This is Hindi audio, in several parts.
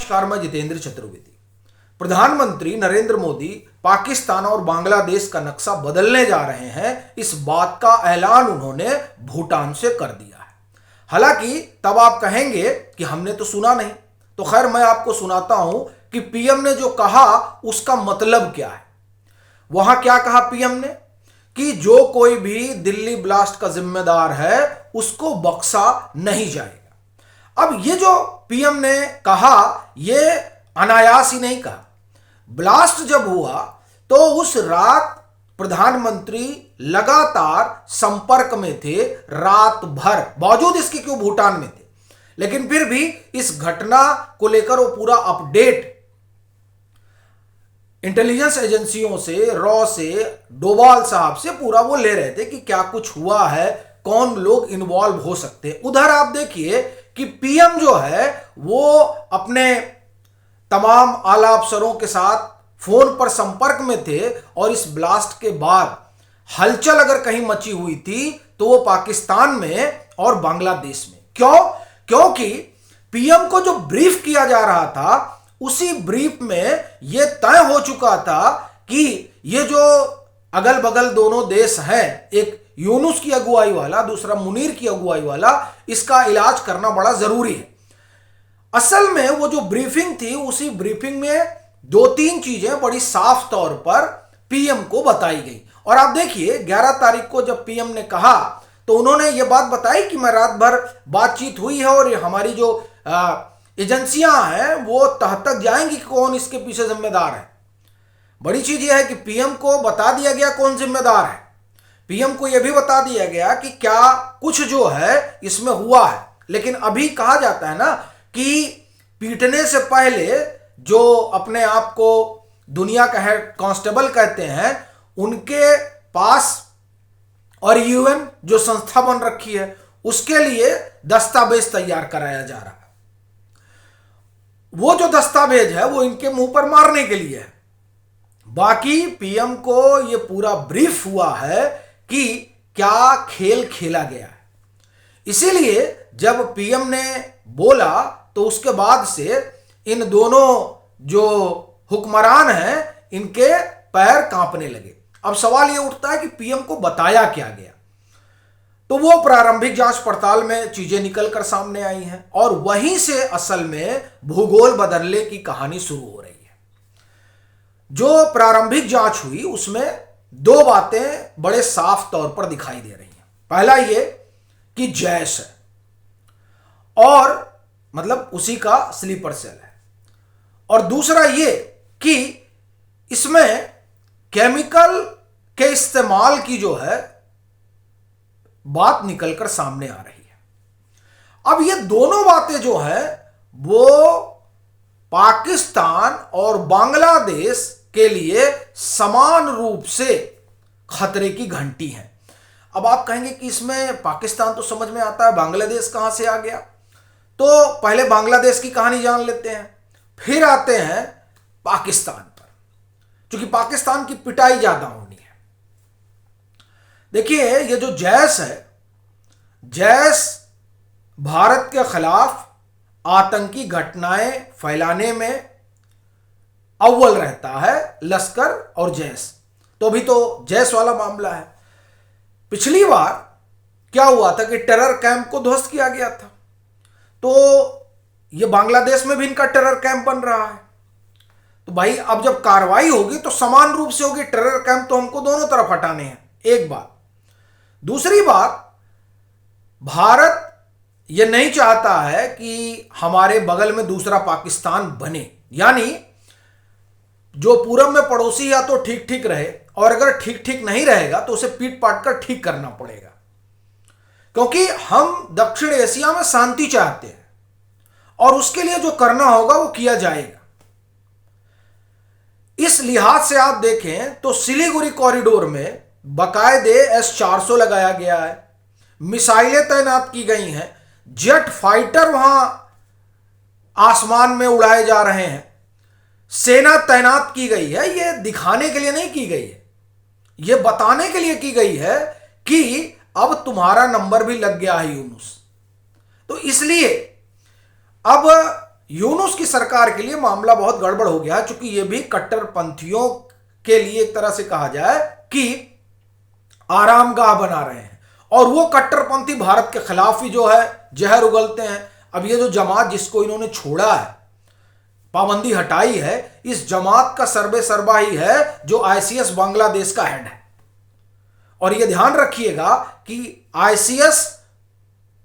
नमस्कार, मैं जितेंद्र चतुर्वेदी। प्रधानमंत्री नरेंद्र मोदी पाकिस्तान और बांग्लादेश का नक्शा बदलने जा रहे हैं, इस बात का ऐलान उन्होंने भूटान से कर दिया है। हालांकि तब आप कहेंगे कि हमने तो सुना नहीं, तो खैर मैं आपको सुनाता हूं कि पीएम ने जो कहा उसका मतलब क्या है। वहां क्या कहा पीएम ने कि जो कोई भी दिल्ली ब्लास्ट का जिम्मेदार है उसको बख्शा नहीं जाएगा। अब ये जो पीएम ने कहा ये अनायास ही नहीं कहा। ब्लास्ट जब हुआ तो उस रात प्रधानमंत्री लगातार संपर्क में थे, रात भर, बावजूद इसके कि वो भूटान में थे, लेकिन फिर भी इस घटना को लेकर वो पूरा अपडेट इंटेलिजेंस एजेंसियों से, रॉ से, डोभाल साहब से पूरा वो ले रहे थे कि क्या कुछ हुआ है, कौन लोग इन्वॉल्व हो सकते हैं। उधर आप देखिए कि पीएम जो है वो अपने तमाम आला अफसरों के साथ फोन पर संपर्क में थे और इस ब्लास्ट के बाद हलचल अगर कहीं मची हुई थी तो वो पाकिस्तान में और बांग्लादेश में। क्यों? क्योंकि पीएम को जो ब्रीफ किया जा रहा था उसी ब्रीफ में यह तय हो चुका था कि ये जो अगल बगल दोनों देश हैं, एक यूनुस की अगुवाई वाला, दूसरा मुनीर की अगुवाई वाला, इसका इलाज करना बड़ा जरूरी है। असल में वो जो ब्रीफिंग थी उसी ब्रीफिंग में दो तीन चीजें बड़ी साफ तौर पर पीएम को बताई गई। और आप देखिए 11 तारीख को जब पीएम ने कहा तो उन्होंने ये बात बताई कि मैं रात भर बातचीत हुई है और हमारी जो एजेंसियां हैं वो तह तक जाएंगी कौन इसके पीछे जिम्मेदार है। बड़ी चीज यह है कि पीएम को बता दिया गया कौन जिम्मेदार है। पीएम को यह भी बता दिया गया कि क्या कुछ जो है इसमें हुआ है। लेकिन अभी कहा जाता है ना कि पीटने से पहले जो अपने आप को दुनिया का हेड कांस्टेबल कहते हैं उनके पास और यूएन जो संस्था बन रखी है उसके लिए दस्तावेज तैयार कराया जा रहा है। वो जो दस्तावेज है वो इनके मुंह पर मारने के लिए है। बाकी पीएम को ये पूरा ब्रीफ हुआ है कि क्या खेल खेला गया है। इसीलिए जब पीएम ने बोला तो उसके बाद से इन दोनों जो हुक्मरान हैं इनके पैर कांपने लगे। अब सवाल यह उठता है कि पीएम को बताया क्या गया। तो वो प्रारंभिक जांच पड़ताल में चीजें निकलकर सामने आई हैं और वहीं से असल में भूगोल बदलने की कहानी शुरू हो रही है। जो प्रारंभिक जांच हुई उसमें दो बातें बड़े साफ तौर पर दिखाई दे रही हैं। पहला ये कि जैश है और मतलब उसी का स्लीपर सेल है, और दूसरा ये कि इसमें केमिकल के इस्तेमाल की जो है बात निकलकर सामने आ रही है। अब ये दोनों बातें जो है वो पाकिस्तान और बांग्लादेश के लिए समान रूप से खतरे की घंटी है। अब आप कहेंगे कि इसमें पाकिस्तान तो समझ में आता है, बांग्लादेश कहां से आ गया। तो पहले बांग्लादेश की कहानी जान लेते हैं, फिर आते हैं पाकिस्तान पर, क्योंकि पाकिस्तान की पिटाई ज्यादा होनी है। देखिए ये जो जैश है, जैश भारत के खिलाफ आतंकी घटनाएं फैलाने में अव्वल रहता है, लश्कर और जैश। तो अभी तो जैश वाला मामला है। पिछली बार क्या हुआ था कि टेरर कैंप को ध्वस्त किया गया था, तो ये बांग्लादेश में भी इनका टेरर कैंप बन रहा है। तो भाई अब जब कार्रवाई होगी तो समान रूप से होगी। टेरर कैंप तो हमको दोनों तरफ हटाने हैं, एक बात। दूसरी बात, भारत ये नहीं चाहता है कि हमारे बगल में दूसरा पाकिस्तान बने, यानी जो पूरब में पड़ोसी या तो ठीक ठीक रहे और अगर ठीक ठीक नहीं रहेगा तो उसे पीट पाट कर ठीक करना पड़ेगा, क्योंकि हम दक्षिण एशिया में शांति चाहते हैं और उसके लिए जो करना होगा वो किया जाएगा। इस लिहाज से आप देखें तो सिलीगुड़ी कॉरिडोर में बाकायदे S-400 लगाया गया है, मिसाइलें तैनात की गई हैं, जेट फाइटर वहां आसमान में उड़ाए जा रहे हैं, सेना तैनात की गई है। यह दिखाने के लिए नहीं की गई है, यह बताने के लिए की गई है कि अब तुम्हारा नंबर भी लग गया है यूनुस। तो इसलिए अब यूनुस की सरकार के लिए मामला बहुत गड़बड़ हो गया, चूंकि ये भी कट्टरपंथियों के लिए एक तरह से कहा जाए कि आरामगाह बना रहे हैं, और वो कट्टरपंथी भारत के खिलाफ ही जो है जहर उगलते हैं। अब ये जो जमात जिसको इन्होंने छोड़ा है, पाबंदी हटाई है, इस जमात का सर्वे सर्वा ही है जो आईसीएस बांग्लादेश का हेड है। और ये ध्यान रखिएगा कि आईसीएस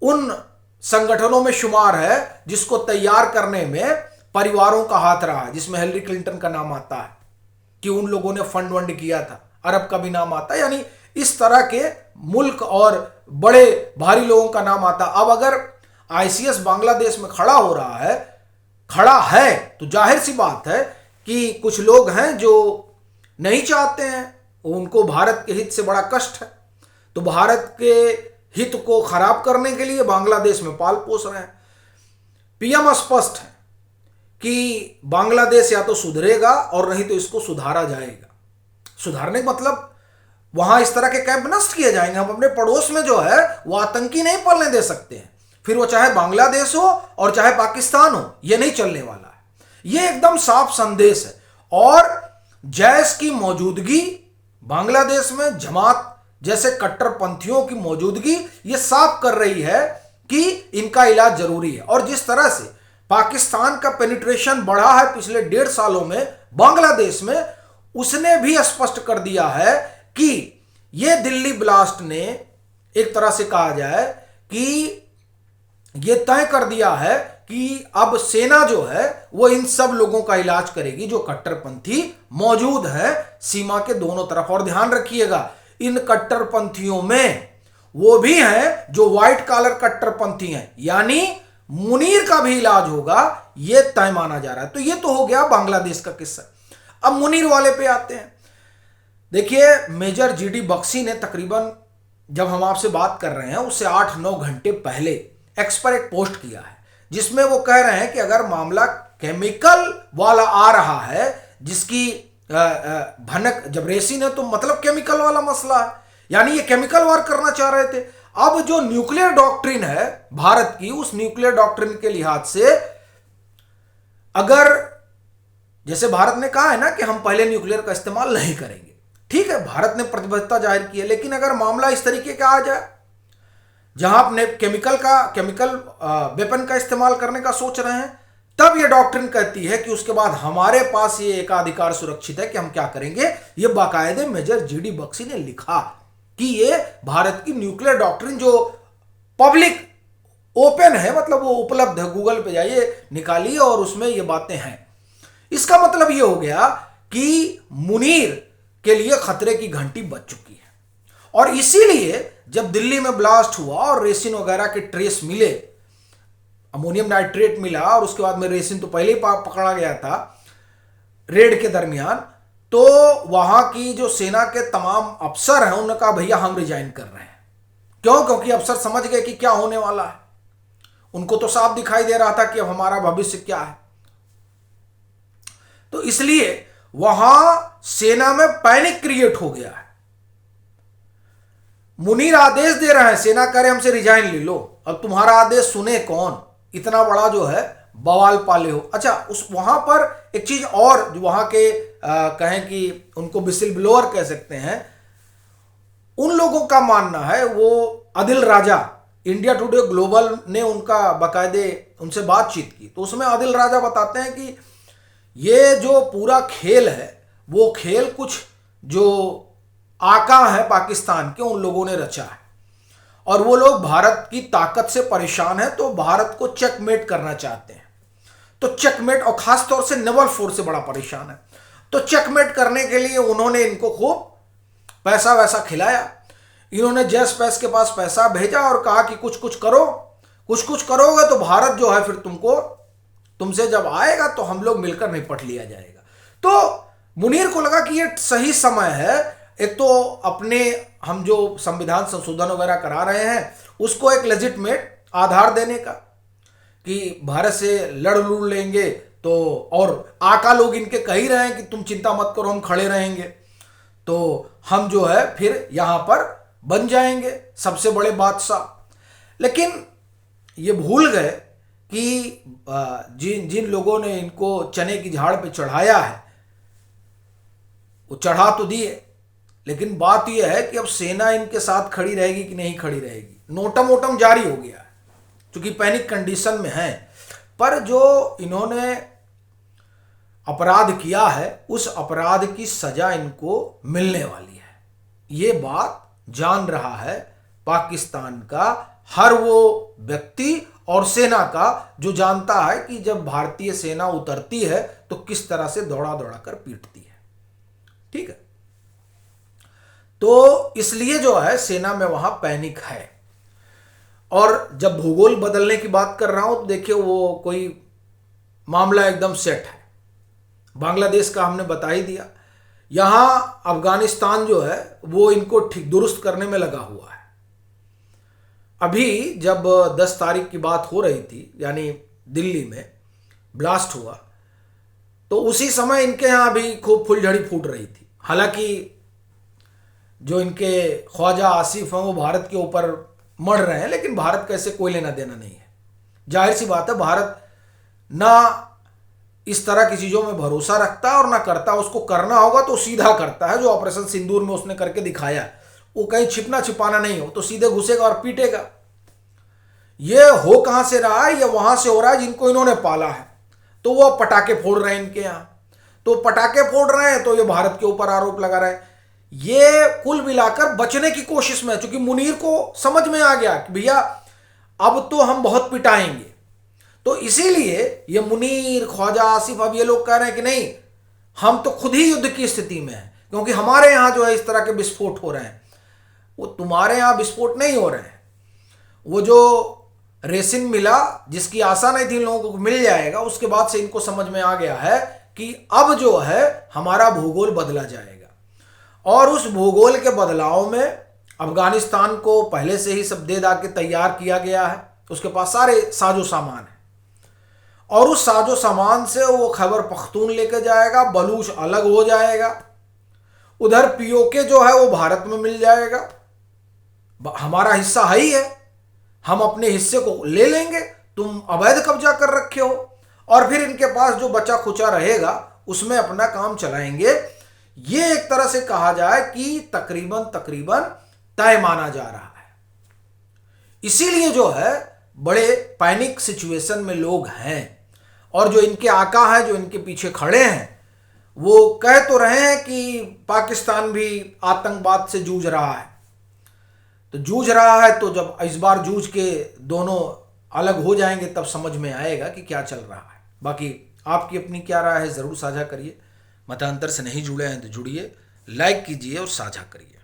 उन संगठनों में शुमार है जिसको तैयार करने में परिवारों का हाथ रहा है, जिसमें हिलरी क्लिंटन का नाम आता है कि उन लोगों ने फंड वंड किया था, अरब का भी नाम आता है, यानी इस तरह के मुल्क और बड़े भारी लोगों का नाम आता। अब अगर आईसीएस बांग्लादेश में खड़ा है तो जाहिर सी बात है कि कुछ लोग हैं जो नहीं चाहते हैं, उनको भारत के हित से बड़ा कष्ट है, तो भारत के हित को खराब करने के लिए बांग्लादेश में पाल पोस रहे हैं। पीएम स्पष्ट है कि बांग्लादेश या तो सुधरेगा और नहीं तो इसको सुधारा जाएगा। सुधारने का मतलब वहां इस तरह के कैंप नष्ट किए जाएंगे। हम अपने पड़ोस में जो है वो आतंकी नहीं पलने दे सकते हैं, फिर वो चाहे बांग्लादेश हो और चाहे पाकिस्तान हो, ये नहीं चलने वाला है। ये एकदम साफ संदेश है। और जैश की मौजूदगी बांग्लादेश में, जमात जैसे कट्टरपंथियों की मौजूदगी, ये साफ कर रही है कि इनका इलाज जरूरी है। और जिस तरह से पाकिस्तान का पेनिट्रेशन बढ़ा है पिछले 1.5 सालों में बांग्लादेश में, उसने भी स्पष्ट कर दिया है कि ये दिल्ली ब्लास्ट ने एक तरह से कहा जाए कि ये तय कर दिया है कि अब सेना जो है वो इन सब लोगों का इलाज करेगी जो कट्टरपंथी मौजूद है सीमा के दोनों तरफ। और ध्यान रखिएगा, इन कट्टरपंथियों में वो भी हैं जो व्हाइट कॉलर कट्टरपंथी हैं, यानी मुनीर का भी इलाज होगा, ये तय माना जा रहा है। तो ये तो हो गया बांग्लादेश का किस्सा। अब मुनीर वाले पे आते हैं। देखिए, मेजर जीडी बख्शी ने तकरीबन, जब हम आपसे बात कर रहे हैं उससे 8-9 घंटे पहले एक्स पर एक पोस्ट किया है जिसमें वो कह रहे हैं कि अगर मामला केमिकल वाला आ रहा है जिसकी भनक जब रेसिन है तो मतलब केमिकल वाला मसला है, यानी ये केमिकल वार करना चाह रहे थे। अब जो न्यूक्लियर डॉक्ट्रिन है भारत की, उस न्यूक्लियर डॉक्ट्रिन के लिहाज से अगर जैसे भारत ने कहा है ना कि हम पहले न्यूक्लियर का इस्तेमाल नहीं करेंगे, ठीक है, भारत ने प्रतिबद्धता जाहिर की है, लेकिन अगर मामला इस तरीके का आ जाए जहां आपने केमिकल वेपन का इस्तेमाल करने का सोच रहे हैं, तब यह डॉक्ट्रिन कहती है कि उसके बाद हमारे पास ये एकाधिकार सुरक्षित है कि हम क्या करेंगे। ये बाकायदे मेजर जीडी बख्शी ने लिखा कि ये भारत की न्यूक्लियर डॉक्ट्रिन जो पब्लिक ओपन है, मतलब वो उपलब्ध है, गूगल पे जाइए निकालिए और उसमें ये बातें हैं। इसका मतलब ये हो गया कि मुनीर के लिए खतरे की घंटी बज चुकी है। और इसीलिए जब दिल्ली में ब्लास्ट हुआ और रेसिन वगैरह के ट्रेस मिले, अमोनियम नाइट्रेट मिला और उसके बाद में रेसिन तो पहले ही पकड़ा गया था रेड के दरमियान, तो वहां की जो सेना के तमाम अफसर हैं उन्होंने कहा भैया हम रिजाइन कर रहे हैं। क्यों? क्योंकि अफसर समझ गए कि क्या होने वाला है। उनको तो साफ दिखाई दे रहा था कि अब हमारा भविष्य क्या है। तो इसलिए वहां सेना में पैनिक क्रिएट हो गया है। मुनीर आदेश दे रहे हैं, सेना करे हमसे रिजाइन ले लो। अब तुम्हारा आदेश सुने कौन? इतना बड़ा जो है बवाल पाले हो। अच्छा, उस वहां पर एक चीज और जो वहां के कहें कि उनको विसिल ब्लोअर कह सकते हैं, उन लोगों का मानना है, वो आदिल राजा, इंडिया टुडे ग्लोबल ने उनका बाकायदे उनसे बातचीत की, तो उसमें आदिल राजा बताते हैं कि ये जो पूरा खेल है वो खेल कुछ जो आका है पाकिस्तान के उन लोगों ने रचा है, और वो लोग भारत की ताकत से परेशान है, तो भारत को चेकमेट करना चाहते हैं। तो चेकमेट, और खास तौर से नेवल फोर्स से बड़ा परेशान है, तो चेकमेट करने के लिए उन्होंने इनको खूब पैसा वैसा खिलाया। इन्होंने जैस पैस के पास पैसा भेजा और कहा कि कुछ कुछ करो, कुछ कुछ करोगे तो भारत जो है फिर तुमसे जब आएगा तो हम लोग मिलकर निपट लिया जाएगा। तो मुनीर को लगा कि ये सही समय है, एक तो अपने हम जो संविधान संशोधन वगैरह करा रहे हैं उसको एक लेजिटमेट आधार देने का, कि भारत से लड़ लेंगे तो, और आका लोग इनके कह ही रहे हैं कि तुम चिंता मत करो हम खड़े रहेंगे, तो हम जो है फिर यहां पर बन जाएंगे सबसे बड़े बादशाह। लेकिन ये भूल गए कि जिन जिन लोगों ने इनको चने की झाड़ पे चढ़ाया है वो चढ़ा तो दिए, लेकिन बात यह है कि अब सेना इनके साथ खड़ी रहेगी कि नहीं खड़ी रहेगी। नोटम वोटम जारी हो गया है क्योंकि पैनिक कंडीशन में है, पर जो इन्होंने अपराध किया है उस अपराध की सजा इनको मिलने वाली है। ये बात जान रहा है पाकिस्तान का हर वो व्यक्ति और सेना का जो जानता है कि जब भारतीय सेना उतरती है तो किस तरह से दौड़ा दौड़ा कर पीटती है। ठीक है, तो इसलिए जो है सेना में वहां पैनिक है। और जब भूगोल बदलने की बात कर रहा हूं तो देखिए वो कोई मामला एकदम सेट है। बांग्लादेश का हमने बता ही दिया, यहां अफगानिस्तान जो है वो इनको ठीक दुरुस्त करने में लगा हुआ है। अभी जब 10 तारीख की बात हो रही थी, यानी दिल्ली में ब्लास्ट हुआ, तो उसी समय इनके यहां भी खूब फुलझड़ी फूट रही थी। हालांकि जो इनके ख्वाजा आसिफ हैं वो भारत के ऊपर मर रहे हैं, लेकिन भारत का इससे कोई लेना देना नहीं है। जाहिर सी बात है, भारत ना इस तरह की चीजों में भरोसा रखता है और ना करता। उसको करना होगा तो सीधा करता है, जो ऑपरेशन सिंदूर में उसने करके दिखाया। वो कहीं छिपना छिपाना नहीं हो, तो सीधे घुसेगा और पीटेगा। ये हो कहां से रहा है? ये वहां से हो रहा है जिनको इन्होंने पाला है। तो वो पटाखे फोड़ रहे हैं इनके यहां, तो पटाखे फोड़ रहे हैं तो ये भारत के ऊपर आरोप लगा रहे हैं। ये कुल मिलाकर बचने की कोशिश में है, क्योंकि मुनीर को समझ में आ गया कि भैया अब तो हम बहुत पिटाएंगे। तो इसीलिए ये मुनीर, ख्वाजा आसिफ, अब ये लोग कह रहे हैं कि नहीं, हम तो खुद ही युद्ध की स्थिति में हैं, क्योंकि हमारे यहां जो है इस तरह के विस्फोट हो रहे हैं। वो तुम्हारे यहां विस्फोट नहीं हो रहे हैं। वो जो रेसिन मिला, जिसकी आशा नहीं थी इन लोगों को मिल जाएगा, उसके बाद से इनको समझ में आ गया है कि अब जो है हमारा भूगोल बदला जाएगा। और उस भूगोल के बदलाव में अफगानिस्तान को पहले से ही सब दे दा के तैयार किया गया है। उसके पास सारे साजो सामान है, और उस साजो सामान से वो खैबर पख्तून लेके जाएगा, बलूच अलग हो जाएगा, उधर पीओके जो है वो भारत में मिल जाएगा। हमारा हिस्सा है ही है, हम अपने हिस्से को ले लेंगे, तुम अवैध कब्जा कर रखे हो, और फिर इनके पास जो बचा खुचा रहेगा उसमें अपना काम चलाएंगे। ये एक तरह से कहा जाए कि तकरीबन तकरीबन तय माना जा रहा है। इसीलिए जो है बड़े पैनिक सिचुएशन में लोग हैं, और जो इनके आका हैं, जो इनके पीछे खड़े हैं, वो कह तो रहे हैं कि पाकिस्तान भी आतंकवाद से जूझ रहा है। तो जूझ रहा है, तो जब इस बार जूझ के दोनों अलग हो जाएंगे तब समझ में आएगा कि क्या चल रहा है। बाकी आपकी अपनी क्या राय है, ज़रूर साझा करिए। मतांतर से नहीं जुड़े हैं तो जुड़िए, लाइक कीजिए और साझा करिए।